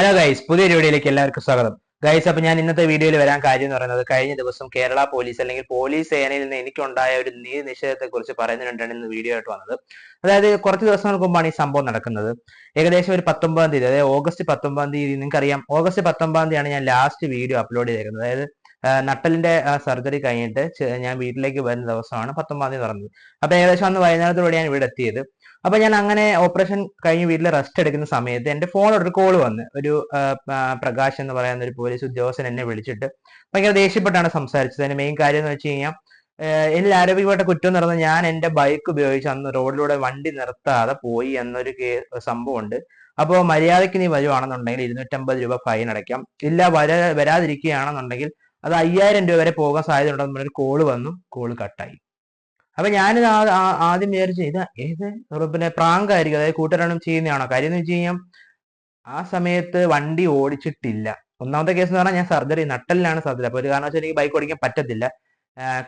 Hello guys, പുതിയൊരു വീഡിയോയിലേക്ക് എല്ലാവർക്കും സ്വാഗതം. ഗൈസ്, അപ്പൊ ഞാൻ ഇന്നത്തെ വീഡിയോയിൽ വരാൻ കാര്യം എന്ന് പറയുന്നത്, കഴിഞ്ഞ ദിവസം കേരള പോലീസ് അല്ലെങ്കിൽ പോലീസ് സേനയിൽ നിന്ന് എനിക്കുണ്ടായ ഒരു നീതി നിഷേധത്തെ കുറിച്ച് പറയുന്നതിനാണ് ഇന്ന് വീഡിയോ ആയിട്ട് വന്നത്. അതായത് കുറച്ച് ദിവസങ്ങൾക്ക് മുമ്പാണ് ഈ സംഭവം നടക്കുന്നത്. ഏകദേശം ഒരു 19-ാം തീയതി, അതായത് ഓഗസ്റ്റ് 19-ാം തീയതി. നിങ്ങൾക്കറിയാം, ഓഗസ്റ്റ് 19-ാം തീയതിയാണ് ഞാൻ ലാസ്റ്റ് വീഡിയോ അപ്ലോഡ് ചെയ്തേക്കുന്നത്. അതായത് നട്ടലിന്റെ സർജറി കഴിഞ്ഞിട്ട് ഞാൻ വീട്ടിലേക്ക് വരുന്ന ദിവസമാണ് 19-ാം തീയതി നടന്നത്. അപ്പൊ ഏകദേശം അന്ന് വൈകുന്നേരത്തോടെ ഞാൻ ഇവിടെ എത്തിയത്. അപ്പൊ ഞാൻ അങ്ങനെ ഓപ്പറേഷൻ കഴിഞ്ഞ് വീട്ടിൽ റെസ്റ്റ് എടുക്കുന്ന സമയത്ത് എന്റെ ഫോണിൽ ഒരു കോൾ വന്ന്, ഒരു പ്രകാശ് എന്ന് പറയുന്ന ഒരു പോലീസ് ഉദ്യോഗസ്ഥൻ എന്നെ വിളിച്ചിട്ട് ഭയങ്കര ദേഷ്യപ്പെട്ടാണ് സംസാരിച്ചത്. അതിന്റെ മെയിൻ കാര്യം എന്ന് വെച്ച് കഴിഞ്ഞാൽ, എന്നിൽ ആരോപിക്കപ്പെട്ട കുറ്റം എന്ന് പറഞ്ഞാൽ ഞാൻ എന്റെ ബൈക്ക് ഉപയോഗിച്ച് അന്ന് റോഡിലൂടെ വണ്ടി നിർത്താതെ പോയി എന്നൊരു സംഭവം ഉണ്ട്. അപ്പോൾ മര്യാദയ്ക്ക് നീ വരുവാണെന്നുണ്ടെങ്കിൽ 250 രൂപ ഫൈൻ അടയ്ക്കാം, ഇല്ല വരാതിരിക്കുകയാണെന്നുണ്ടെങ്കിൽ അത് 5000 രൂപ വരെ പോകാൻ സാധ്യത ഉണ്ടെന്ന് ഒരു കോള് വന്നു. കോള് കട്ടായി. അപ്പൊ ഞാനിത് ആദ്യം വിചാരിച്ചു, ഏത് പിന്നെ പ്രാങ്ക് ആയിരിക്കും, അതായത് കൂട്ടുകാരണം ചെയ്യുന്നതാണോ. കാര്യം എന്ന് വെച്ച് കഴിഞ്ഞാൽ ആ സമയത്ത് വണ്ടി ഓടിച്ചിട്ടില്ല. ഒന്നാമത്തെ കേസ് എന്ന് പറഞ്ഞാൽ ഞാൻ സർജറി, നട്ടലിലാണ് സർജറി. അപ്പൊ ഒരു കാരണം വെച്ചാൽ എനിക്ക് ബൈക്ക് ഓടിക്കാൻ പറ്റത്തില്ല.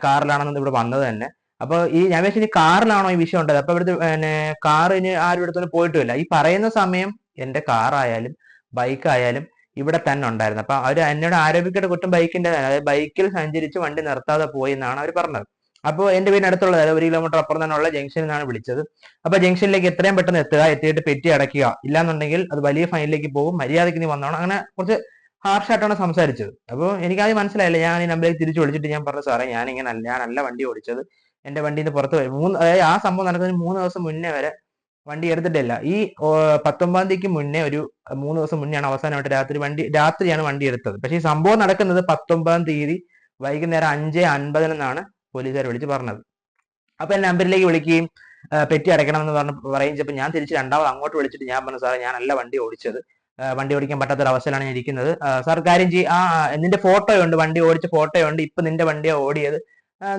കാറിലാണെന്ന് ഇവിടെ വന്നത് തന്നെ. അപ്പൊ ഞാൻ വെച്ചാൽ ഈ കാറിലാണോ ഈ വിഷയം ഉണ്ടായത്. അപ്പൊ ഇവിടുത്തെ കാറിന് ആരും ഇടത്തൊന്നും പോയിട്ടുമില്ല. ഈ പറയുന്ന സമയം എന്റെ കാറായാലും ബൈക്കായാലും ഇവിടെ തന്നെ ഉണ്ടായിരുന്നു. അപ്പൊ അവർ എന്നോട് ആരോപിക്കേണ്ട കുറ്റം ബൈക്കിന്റെ തന്നെ, അതായത് ബൈക്കിൽ സഞ്ചരിച്ച് വണ്ടി നിർത്താതെ പോയി എന്നാണ് അവർ പറഞ്ഞത്. അപ്പോൾ എന്റെ വീടിനടുത്തുള്ള, അതായത് 1 കിലോമീറ്റർ അപ്പുറം തന്നെയുള്ള ജംഗ്ഷനിൽ നിന്നാണ് വിളിച്ചത്. അപ്പൊ ജംഗ്ഷനിലേക്ക് എത്രയും പെട്ടെന്ന് എത്തുക, എത്തിയിട്ട് പെറ്റി അടയ്ക്കുക, ഇല്ലാന്നുണ്ടെങ്കിൽ അത് വലിയ ഫൈനിലേക്ക് പോകും, മര്യാദയ്ക്ക് നീ വന്നോണം. അങ്ങനെ കുറച്ച് ഹാർഷായിട്ടാണ് സംസാരിച്ചത്. അപ്പോൾ എനിക്കാദ്യം മനസ്സിലായില്ല. ഞാൻ ഈ നമ്പറിലേക്ക് തിരിച്ചു വിളിച്ചിട്ട് ഞാൻ പറഞ്ഞു, സാറേ ഞാനല്ല വണ്ടി ഓടിച്ചത്, എന്റെ വണ്ടിയിൽ നിന്ന് പുറത്ത് വരും. അതായത് ആ സംഭവം നടക്കുന്നതിന് 3 ദിവസം മുന്നേ വരെ വണ്ടി എടുത്തിട്ടില്ല. ഈ 19-ാം തീയതിക്ക് മുന്നേ ഒരു 3 ദിവസം മുന്നെയാണ് അവസാനമായിട്ട് രാത്രിയാണ് വണ്ടി എടുത്തത്. പക്ഷേ ഈ സംഭവം നടക്കുന്നത് 19-ാം തീയതി വൈകുന്നേരം 5:50 പോലീസുകാർ വിളിച്ച് പറഞ്ഞത്. അപ്പൊ എന്റെ നമ്പറിലേക്ക് വിളിക്കുകയും പെറ്റി അടയ്ക്കണമെന്ന് പറയുമ്പോൾ ഞാൻ തിരിച്ച് രണ്ടാമത് അങ്ങോട്ട് വിളിച്ചിട്ട് ഞാൻ പറഞ്ഞു, സാറേ ഞാനല്ല വണ്ടി ഓടിച്ചത്, വണ്ടി ഓടിക്കാൻ പറ്റാത്തൊരവസ്ഥയിലാണ് ഞാൻ ഇരിക്കുന്നത്. സാർ കാര്യം നിന്റെ ഫോട്ടോയുണ്ട്, വണ്ടി ഓടിച്ച ഫോട്ടോയുണ്ട്, ഇപ്പൊ നിന്റെ വണ്ടിയാ ഓടിയത്,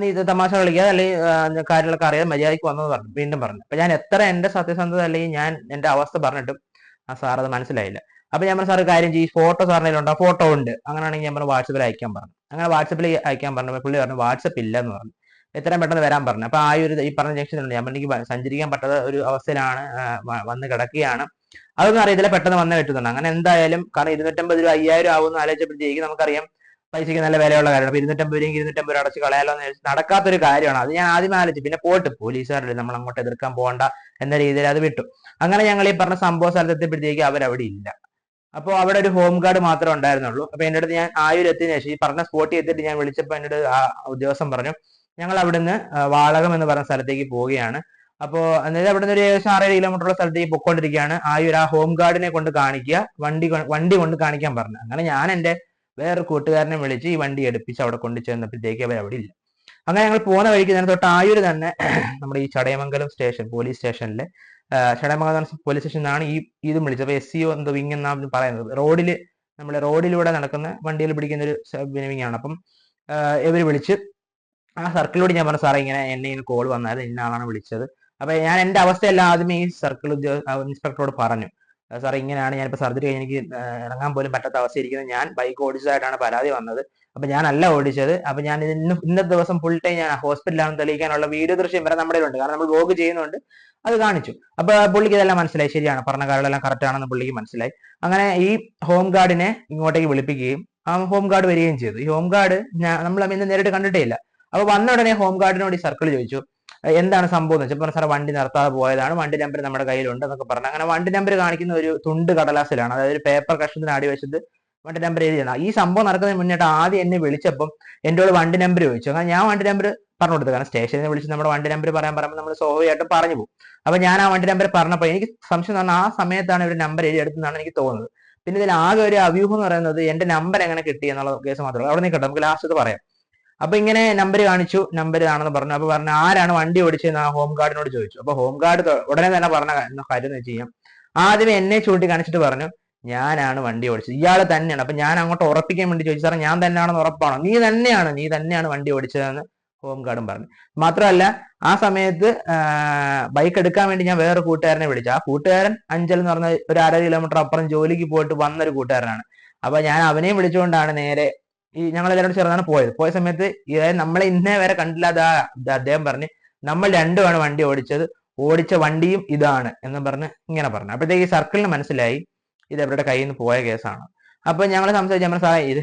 നീ ഇത് തമാശ കളിക്കാതെ അല്ലെങ്കിൽ കാര്യങ്ങളൊക്കെ അറിയാതെ മര്യാദയ്ക്ക് വന്നത് പറഞ്ഞു. വീണ്ടും പറഞ്ഞു. അപ്പൊ ഞാൻ എത്ര എന്റെ സത്യസന്ധത അല്ലെങ്കിൽ ഞാൻ എന്റെ അവസ്ഥ പറഞ്ഞിട്ടും ആ സാർ അത് മനസ്സിലായില്ല. അപ്പൊ ഞാൻ പറഞ്ഞു, സാർ കാര്യം ഫോട്ടോ സാറിനുണ്ടോ. ഫോട്ടോ ഉണ്ട്. അങ്ങനെയാണെങ്കിൽ ഞാൻ പറഞ്ഞു വാട്സപ്പിൽ അയക്കാൻ പറഞ്ഞു. അങ്ങനെ വാട്സപ്പിൽ അയക്കാൻ പറഞ്ഞു. പുള്ളി പറഞ്ഞു വാട്സപ്പ് ഇല്ല എന്ന് പറഞ്ഞു. എത്രയും പെട്ടെന്ന് വരാൻ പറഞ്ഞു. അപ്പൊ ഈ പറഞ്ഞ ജംഗ്ഷനുണ്ട്, ഞാൻ എനിക്ക് സഞ്ചരിക്കാൻ പറ്റാത്ത ഒരു അവസ്ഥയിലാണ്, വന്ന് കിടക്കുകയാണ്, അതൊന്നും അറിയത്തില്ല, പെട്ടെന്ന് വന്നേ പറ്റുന്നുണ്ട്. അങ്ങനെ എന്തായാലും കാരണം 250 രൂപ 5000 ആവുമെന്ന് ആലോചിച്ചപ്പോഴത്തേക്ക് നമുക്കറിയാം പൈസയ്ക്ക് നല്ല വിലയുള്ള കാര്യമാണ്. അപ്പൊ 250 രൂപ അടച്ച് കളയാലോ എന്ന് നടക്കാത്തൊരു കാര്യമാണ്. അത് ഞാൻ ആദ്യം ആലോചിച്ചു. പിന്നെ പോയിട്ട് പോലീസുകാരല്ലേ, നമ്മൾ അങ്ങോട്ട് എതിർക്കാൻ പോകണ്ട എന്ന രീതിയിൽ അത് വിട്ടു. അങ്ങനെ ഞങ്ങൾ ഈ പറഞ്ഞ സംഭവ സ്ഥലത്ത് എത്തിയപ്പോഴത്തേക്ക് അവരവിടെ ഇല്ല. അപ്പോൾ അവിടെ ഒരു ഹോം ഗാർഡ് മാത്രമേ ഉണ്ടായിരുന്നുള്ളൂ. അപ്പൊ എന്റെ അടുത്ത് ഞാൻ ആയൂർ എത്തിയതിനു ശേഷം ഈ പറഞ്ഞ സ്പോട്ടിൽ എത്തിയിട്ട് ഞാൻ വിളിച്ചപ്പോൾ എന്നോട് ആ ഉദ്യോഗസ്ഥൻ പറഞ്ഞു, ഞങ്ങൾ അവിടുന്ന് വാളകം എന്ന് പറഞ്ഞ സ്ഥലത്തേക്ക് പോവുകയാണ്. അപ്പോൾ അതായത് അവിടെ നിന്ന് ഒരു ഏകദേശം 6-7 കിലോമീറ്ററുള്ള സ്ഥലത്തേക്ക് പൊക്കോണ്ടിരിക്കുകയാണ്. ആ ഹോം ഗാർഡിനെ കൊണ്ട് കാണിക്കുക, വണ്ടി കൊണ്ട് കാണിക്കാൻ പറഞ്ഞു. അങ്ങനെ ഞാൻ എന്റെ വേറൊരു കൂട്ടുകാരനെ വിളിച്ച് ഈ വണ്ടി എടുപ്പിച്ച് അവിടെ കൊണ്ടു ചെന്നപ്പോഴത്തേക്ക് അവർ അവിടെ ഇല്ല. അങ്ങനെ ഞങ്ങൾ പോകുന്ന വഴിക്ക് തന്നെ തൊട്ട് ആയൂർ തന്നെ നമ്മുടെ ഈ ചടയമംഗലം സ്റ്റേഷൻ, പോലീസ് സ്റ്റേഷനിലെ ചടയമംഗലം പോലീസ് സ്റ്റേഷനിലാണ് ഇതും വിളിച്ചത്. അപ്പൊ SCO എന്തോ വിങ് എന്നാണ് പറയുന്നത്. റോഡിലൂടെ നടക്കുന്ന വണ്ടിയിൽ പിടിക്കുന്ന ഒരു വിങ്. അപ്പം ഇവർ വിളിച്ച് ആ സർക്കിളിലൂടെ ഞാൻ പറഞ്ഞു, സാറേ എന്നെ കോൾ വന്നായിരുന്നു, ഇന്ന ആളാണ് വിളിച്ചത്. അപ്പൊ ഞാൻ എന്റെ അവസ്ഥയെല്ലാം ആദ്യമേ ഈ സർക്കിൾ ഇൻസ്പെക്ടറോട് പറഞ്ഞു, സാർ ഇങ്ങനെയാണ്, ഞാനിപ്പോൾ സർജറി കഴിഞ്ഞ് എനിക്ക് ഇറങ്ങാൻ പോലും പറ്റാത്ത അവസ്ഥ ഇരിക്കുന്നത്, ഞാൻ ബൈക്ക് ഓടിച്ചതായിട്ടാണ് പരാതി വന്നത്, അപ്പൊ ഞാനല്ല ഓടിച്ചത്. അപ്പൊ ഞാൻ ഇന്നത്തെ ദിവസം ഫുൾ ടൈം ഞാൻ ഹോസ്പിറ്റലിലാണ് തെളിയിക്കാനുള്ള വീഡിയോ ദൃശ്യം വരെ നമ്മുടെ ഉണ്ട്, കാരണം നമ്മൾ വ്ലോഗ് ചെയ്യുന്നുണ്ട്, അത് കാണിച്ചു. അപ്പൊ പുള്ളിക്ക് ഇതെല്ലാം മനസ്സിലായി, ശരിയാണ്, പറഞ്ഞ കാര്യങ്ങളെല്ലാം കറക്റ്റ് ആണെന്ന് പുള്ളിക്ക് മനസ്സിലായി. അങ്ങനെ ഈ ഹോം ഗാർഡിനെ ഇങ്ങോട്ടേക്ക് വിളിപ്പിക്കുകയും ആ ഹോം ഗാർഡ് വരികയും ചെയ്തു. ഈ ഹോം ഗാർഡ് നമ്മൾ ഇന്ന് നേരിട്ട് കണ്ടിട്ടേ ഇല്ല. അപ്പൊ വന്ന ഉടനെ ഹോം ഗാർഡിനോട് ഈ സർക്കിൾ ചോദിച്ചു, എന്താണ് സംഭവം എന്ന് വെച്ചാൽ, സാറേ വണ്ടി നിർത്താതെ പോയതാണ്, വണ്ടി നമ്പർ നമ്മുടെ കയ്യിലുണ്ട് എന്നൊക്കെ പറഞ്ഞു. അങ്ങനെ വണ്ടി നമ്പർ കാണിക്കുന്ന ഒരു തുണ്ട് കടലാസിലാണ്, അതായത് ഒരു പേപ്പർ കഷ്ണത്തിന് അടിവശത്ത് വണ്ടി നമ്പർ എഴുതിയാണ്. ഈ സംഭവം നടക്കുന്നതിന് മുന്നേട്ട് ആദ്യം എന്നെ വിളിച്ചപ്പം എന്നോട് വണ്ടി നമ്പർ ചോദിച്ചു. അങ്ങനെ ഞാൻ വണ്ടി നമ്പർ പറഞ്ഞു കൊടുത്തു. കാരണം സ്റ്റേഷനിൽ വിളിച്ച് നമ്മുടെ വണ്ടി നമ്പർ പറയുമ്പോൾ നമ്മൾ സ്വാഭാവികമായിട്ടും പറഞ്ഞു പോകും. അപ്പൊ ഞാൻ ആ വണ്ടി നമ്പർ പറഞ്ഞപ്പോൾ എനിക്ക് സംശയം എന്ന് പറഞ്ഞാൽ ആ സമയത്താണ് ഒരു നമ്പർ എഴുതി എടുത്തെന്നാണ് എനിക്ക് തോന്നുന്നത്. പിന്നെ ഇതിൽ ആകെ ഒരു അഭ്യൂഹം എന്ന് പറയുന്നത് എന്റെ നമ്പർ എങ്ങനെ കിട്ടി എന്നുള്ള കേസ് മാത്രമേ ഉള്ളൂ. അവിടെ നിൽക്കട്ടെ, നമുക്ക് ലാസ്റ്റ് പറയാം. അപ്പൊ ഇങ്ങനെ നമ്പർ കാണിച്ചു, നമ്പർ ആണെന്ന് പറഞ്ഞു. അപ്പൊ പറഞ്ഞു ആരാണ് വണ്ടി ഓടിച്ചതെന്ന് ആ ഹോം ഗാർഡിനോട് ചോദിച്ചു. അപ്പൊ ഹോം ഗാർഡ് ഉടനെ തന്നെ പറഞ്ഞ കാര്യം എന്ന് വെച്ച് കഴിഞ്ഞാൽ, ആദ്യമേ എന്നെ ചൂണ്ടി കാണിച്ചിട്ട് പറഞ്ഞു, ഞാനാണ് വണ്ടി ഓടിച്ചത്, ഇയാൾ തന്നെയാണ്. അപ്പൊ ഞാൻ അങ്ങോട്ട് ഉറപ്പിക്കാൻ വേണ്ടി ചോദിച്ചു, സാറേ ഞാൻ തന്നെയാണെന്ന് ഉറപ്പാണോ. നീ തന്നെയാണ് വണ്ടി ഓടിച്ചതെന്ന് ഹോം ഗാർഡും പറഞ്ഞു. മാത്രമല്ല ആ സമയത്ത് ബൈക്ക് എടുക്കാൻ വേണ്ടി ഞാൻ വേറൊരു കൂട്ടുകാരനെ വിളിച്ചു. ആ കൂട്ടുകാരൻ അഞ്ചൽ എന്ന് പറഞ്ഞ ഒരു 1/2 കിലോമീറ്റർ അപ്പുറം ജോലിക്ക് പോയിട്ട് വന്നൊരു കൂട്ടുകാരനാണ്. അപ്പൊ ഞാൻ അവനെയും വിളിച്ചുകൊണ്ടാണ് നേരെ ഞങ്ങളെല്ലാവരും ചേർന്നാണ് പോയത്. പോയ സമയത്ത് നമ്മളെ ഇന്നേ വരെ കണ്ടില്ലാതെ അദ്ദേഹം പറഞ്ഞ്, നമ്മൾ രണ്ടുമാണ് വണ്ടി ഓടിച്ചത്, ഓടിച്ച വണ്ടിയും ഇതാണ് എന്ന് പറഞ്ഞ് ഇങ്ങനെ പറഞ്ഞു. അപ്പോഴത്തേക്ക് ഈ സർക്കിളിന് മനസ്സിലായി ഇത് അവരുടെ കയ്യിൽ നിന്ന് പോയ കേസാണ്. അപ്പൊ ഞങ്ങൾ സംസാരിച്ചു, നമ്മൾ സാറേ ഇത്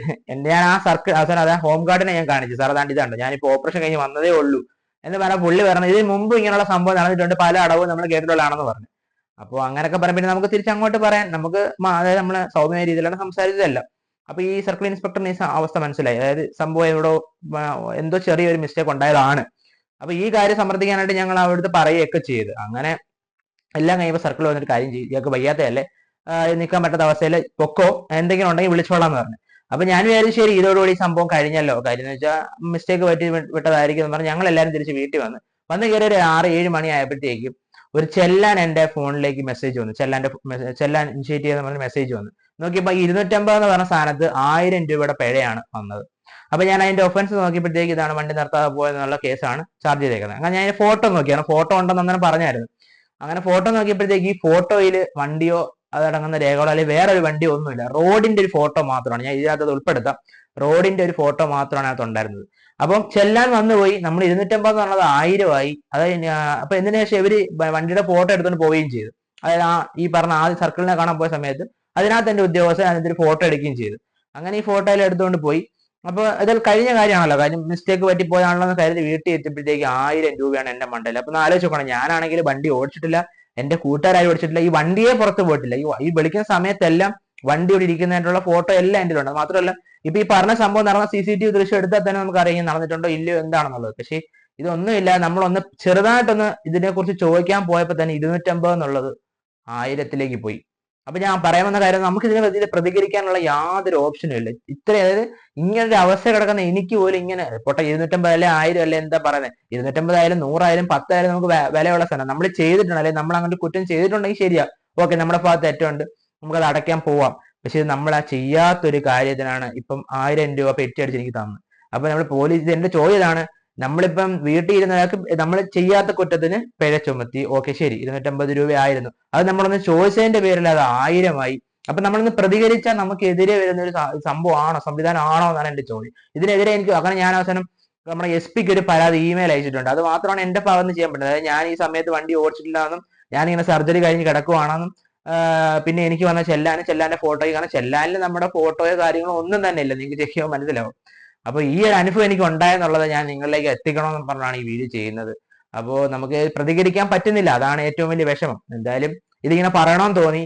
ഞാൻ ആ സർക്കിൾ അവസാനം അതാ ഹോം ഗാർഡിനെ ഞാൻ കാണിച്ചു, സാർ അതാണ്ട് ഇതാണ്ട് ഞാനിപ്പോ ഓപ്പറേഷൻ കഴിഞ്ഞ് വന്നതേ ഉള്ളൂ എന്ന് പറഞ്ഞാൽ പുള്ളി പറഞ്ഞു ഇതിന് മുമ്പ് ഇങ്ങനെയുള്ള സംഭവം നടന്നിട്ടുണ്ട്, പല അടവും നമ്മൾ കേട്ടിട്ടുള്ളതാണെന്ന് പറഞ്ഞു. അപ്പോൾ അങ്ങനെയൊക്കെ പറയാൻ പിന്നെ നമുക്ക് തിരിച്ചങ്ങോട്ട് പറയാൻ നമുക്ക് അതായത് നമ്മള് സൗമ്യ രീതിയിലാണ് സംസാരിച്ചതല്ല. അപ്പൊ ഈ സർക്കിൾ ഇൻസ്പെക്ടറിന് ഈ അവസ്ഥ മനസ്സിലായി, അതായത് സംഭവം ഇവിടെ എന്തോ ചെറിയൊരു മിസ്റ്റേക്ക് ഉണ്ടായതാണ്. അപ്പൊ ഈ കാര്യം സമർത്ഥിക്കാനായിട്ട് ഞങ്ങൾ അവിടുത്തെ പറയുകയൊക്കെ ചെയ്ത്, അങ്ങനെ എല്ലാം കഴിയുമ്പോൾ സർക്കിൾ വന്നിട്ട് കാര്യം ചെയ്യും, ഇയാൾക്ക് വയ്യാത്തതല്ലേ, നിൽക്കാൻ പറ്റാത്ത അവസ്ഥയിൽ പൊക്കോ, എന്തെങ്കിലും ഉണ്ടെങ്കിൽ വിളിച്ചോളാം എന്ന് പറഞ്ഞു. അപ്പൊ ഞാൻ വിചാരിച്ചു ശരി ഇതോടുകൂടി സംഭവം കഴിഞ്ഞല്ലോ, കാര്യം എന്ന് വെച്ചാൽ മിസ്റ്റേക്ക് പറ്റി വിട്ടതായിരിക്കും എന്ന് പറഞ്ഞ് ഞങ്ങൾ എല്ലാവരും തിരിച്ച് വീട്ടിൽ വന്ന് കയറി ഒരു 6-7 മണി ആയപ്പോഴത്തേക്കും ഒരു ചെല്ലാൻ എന്റെ ഫോണിലേക്ക് മെസ്സേജ് വന്നു, ചെല്ലാൻ ഇനിഷ്യേറ്റ് ചെയ്തെന്ന് പറഞ്ഞ് മെസ്സേജ് വന്നു. നോക്കിയപ്പോൾ 250 എന്ന് പറഞ്ഞ സ്ഥാനത്ത് 1000 രൂപയുടെ പിഴയാണ് വന്നത്. അപ്പൊ ഞാൻ അതിന്റെ ഒഫൻസ് നോക്കിയപ്പോഴത്തേക്ക് ഇതാണ് വണ്ടി നിർത്താതെ പോയെന്നുള്ള കേസാണ് ചാർജ് ചെയ്തേക്കുന്നത്. അങ്ങനെ ഞാൻ ഫോട്ടോ നോക്കിയാണ്, ഫോട്ടോ ഉണ്ടെന്ന് അങ്ങനെ പറഞ്ഞായിരുന്നു. അങ്ങനെ ഫോട്ടോ നോക്കിയപ്പോഴത്തേക്ക് ഈ ഫോട്ടോയിൽ വണ്ടിയോ അതടങ്ങുന്ന രേഖകളോ അല്ലെങ്കിൽ വേറെ ഒരു വണ്ടിയോ ഒന്നുമില്ല, റോഡിന്റെ ഒരു ഫോട്ടോ മാത്രമാണ്. ഞാൻ ഇതിനകത്ത് ഉൾപ്പെടുത്താം, റോഡിന്റെ ഒരു ഫോട്ടോ മാത്രമാണ് അതിനകത്ത് ഉണ്ടായിരുന്നത്. അപ്പം ചെല്ലാൻ വന്നുപോയി, നമ്മൾ 250 എന്ന് പറഞ്ഞത് 1000 ആയി. അതായത് അപ്പൊ എന്തിനു ശേഷം ഇവര് വണ്ടിയുടെ ഫോട്ടോ എടുത്തുകൊണ്ട് പോവുകയും ചെയ്തു. അതായത് ഈ പറഞ്ഞ ആദ്യ സർക്കിളിനെ കാണാൻ പോയ സമയത്ത് അതിനകത്ത് എന്റെ ഉദ്യോഗസ്ഥൻ അതിന്റെ ഒരു ഫോട്ടോ എടുക്കുകയും ചെയ്തു. അങ്ങനെ ഈ ഫോട്ടോ എല്ലാം എടുത്തുകൊണ്ട് പോയി. അപ്പൊ ഇതിൽ കഴിഞ്ഞ കാര്യമാണല്ലോ, കാര്യം മിസ്റ്റേക്ക് പറ്റിപ്പോയാണല്ലോ എന്ന് കരുതി വീട്ടിൽ എത്തിയപ്പോഴത്തേക്ക് 1000 രൂപയാണ് എന്റെ മണ്ടയിൽ. അപ്പൊ ആലോചിച്ച് നോക്കണം, ഞാനാണെങ്കിൽ വണ്ടി ഓടിച്ചിട്ടില്ല, എന്റെ കൂട്ടുകാരായി ഓടിച്ചിട്ടില്ല, ഈ വണ്ടിയെ പുറത്ത് പോയിട്ടില്ല. ഈ വിളിക്കുന്ന സമയത്തെല്ലാം വണ്ടി ഇവിടെ ഇരിക്കുന്നതിനുള്ള ഫോട്ടോ എല്ലാം എന്റെ ഉണ്ട്. മാത്രമല്ല ഇപ്പൊ ഈ പറഞ്ഞ സംഭവം നടന്ന CCTV ദൃശ്യം എടുത്താൽ തന്നെ നമുക്ക് അറിയാം നടന്നിട്ടുണ്ടോ ഇല്ലയോ എന്താണെന്നുള്ളത്. പക്ഷേ ഇതൊന്നുമില്ല, നമ്മളൊന്ന് ചെറുതായിട്ടൊന്ന് ഇതിനെ കുറിച്ച് ചോദിക്കാൻ പോയപ്പോ തന്നെ 250 എന്നുള്ളത് 1000ത്തിലേക്ക് പോയി. അപ്പൊ ഞാൻ പറയാൻ വന്ന കാര്യം, നമുക്ക് ഇതിനെ പ്രതികരിക്കാനുള്ള യാതൊരു ഓപ്ഷനും ഇല്ല. അതായത് ഇങ്ങനൊരു അവസ്ഥ കിടക്കുന്ന എനിക്ക് പോലും ഇങ്ങനെ പൊട്ടെ 250 അല്ലെ 1000 അല്ലെ എന്താ പറയുന്നത്, 250 ആയാലും 100 ആയാലും 10 ആയാലും നമുക്ക് വിലയുള്ള സാധനം നമ്മൾ ചെയ്തിട്ടുണ്ട്, അല്ലെങ്കിൽ നമ്മൾ അങ്ങോട്ട് കുറ്റം ചെയ്തിട്ടുണ്ടെങ്കിൽ ശരിയാ, ഓക്കെ നമ്മുടെ ഭാഗത്ത് തെറ്റുണ്ട്, നമുക്കത് അടയ്ക്കാൻ പോവാം. പക്ഷെ നമ്മൾ ആ ചെയ്യാത്തൊരു കാര്യത്തിനാണ് ഇപ്പം 1000 രൂപ പെറ്റി അടിച്ച് എനിക്ക് തന്നു. അപ്പൊ നമ്മൾ പോലീസ് എന്റെ ചോദ്യമാണ്, നമ്മളിപ്പം വീട്ടിൽ ഇരുന്നയാൾക്ക് നമ്മൾ ചെയ്യാത്ത കുറ്റത്തിന് പിഴ ചുമത്തി, ഓക്കെ ശരി 250 രൂപയായിരുന്നു, അത് നമ്മളൊന്ന് ചോദിച്ചതിന്റെ പേരിൽ അത് 1000 ആയി. അപ്പൊ നമ്മളൊന്ന് പ്രതികരിച്ചാൽ നമുക്കെതിരെ വരുന്ന ഒരു സംഭവമാണോ, സംവിധാനം ആണോ എന്നാണ് എന്റെ ചോദ്യം. ഇതിനെതിരെ എനിക്ക് അങ്ങനെ ഞാൻ അവസാനം നമ്മുടെ SP-ക്ക് ഒരു പരാതി ഇമെയിൽ അയച്ചിട്ടുണ്ട്. അത് മാത്രമാണ് എന്റെ ഭാഗത്ത് നിന്ന് ചെയ്യാൻ പറ്റുന്നത്. അതായത് ഞാൻ ഈ സമയത്ത് വണ്ടി ഓടിച്ചിട്ടില്ലാന്നും ഞാനിങ്ങനെ സർജറി കഴിഞ്ഞ് കിടക്കുവാണെന്നും പിന്നെ എനിക്ക് വന്ന ചെല്ലാന്റെ ഫോട്ടോയും, കാരണം ചെല്ലാനിൽ നമ്മുടെ ഫോട്ടോയോ കാര്യങ്ങളോ ഒന്നും തന്നെ ഇല്ല, നിങ്ങൾക്ക് ചെക്ക് ചെയ്യുമ്പോൾ മനസ്സിലാവും. അപ്പൊ ഈ ഒരു അനുഭവം എനിക്ക് ഉണ്ടായെന്നുള്ളത് ഞാൻ നിങ്ങളിലേക്ക് എത്തിക്കണമെന്ന് പറഞ്ഞാണ് ഈ വീഡിയോ ചെയ്യുന്നത്. അപ്പോൾ നമുക്ക് പ്രതികരിക്കാൻ പറ്റുന്നില്ല, അതാണ് ഏറ്റവും വലിയ വിഷമം. എന്തായാലും ഇതിങ്ങനെ പറയണമെന്ന് തോന്നി.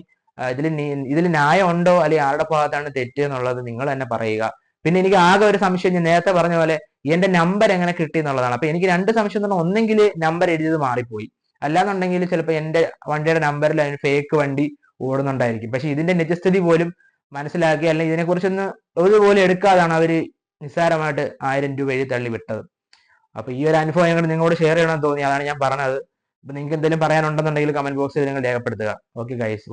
ഇതിൽ ന്യായം ഉണ്ടോ അല്ലെങ്കിൽ ആരുടെ ഭാഗത്താണ് തെറ്റ് എന്നുള്ളത് നിങ്ങൾ തന്നെ പറയുക. പിന്നെ എനിക്ക് ആകെ ഒരു സംശയം, ഞാൻ നേരത്തെ പറഞ്ഞ പോലെ എന്റെ നമ്പർ എങ്ങനെ കിട്ടി എന്നുള്ളതാണ്. അപ്പൊ എനിക്ക് 2 സംശയം എന്ന് പറഞ്ഞാൽ, ഒന്നെങ്കിൽ നമ്പർ എഴുതിയത് മാറിപ്പോയി, അല്ലാന്നുണ്ടെങ്കിൽ ചിലപ്പോൾ എന്റെ വണ്ടിയുടെ നമ്പറിൽ അതിന് ഫേക്ക് വണ്ടി ഓടുന്നുണ്ടായിരിക്കും. പക്ഷെ ഇതിന്റെ നിജസ്ഥിതി പോലും മനസ്സിലാക്കി അല്ലെങ്കിൽ ഇതിനെക്കുറിച്ചൊന്ന് ഒരുപോലെ എടുക്കാതാണ് അവര് നിസ്സാരമായിട്ട് 1000 രൂപ എഴുതി തള്ളി വിട്ടത്. അപ്പൊ ഈ ഒരു അനുഭവം ഞങ്ങൾ നിങ്ങളോട് ഷെയർ ചെയ്യണമെന്ന് തോന്നി, അതാണ് ഞാൻ പറഞ്ഞത്. അപ്പൊ നിങ്ങൾക്ക് എന്തെങ്കിലും പറയാനുണ്ടെന്നുണ്ടെങ്കിൽ കമന്റ് ബോക്സിൽ നിങ്ങൾ രേഖപ്പെടുത്തുക. Okay guys.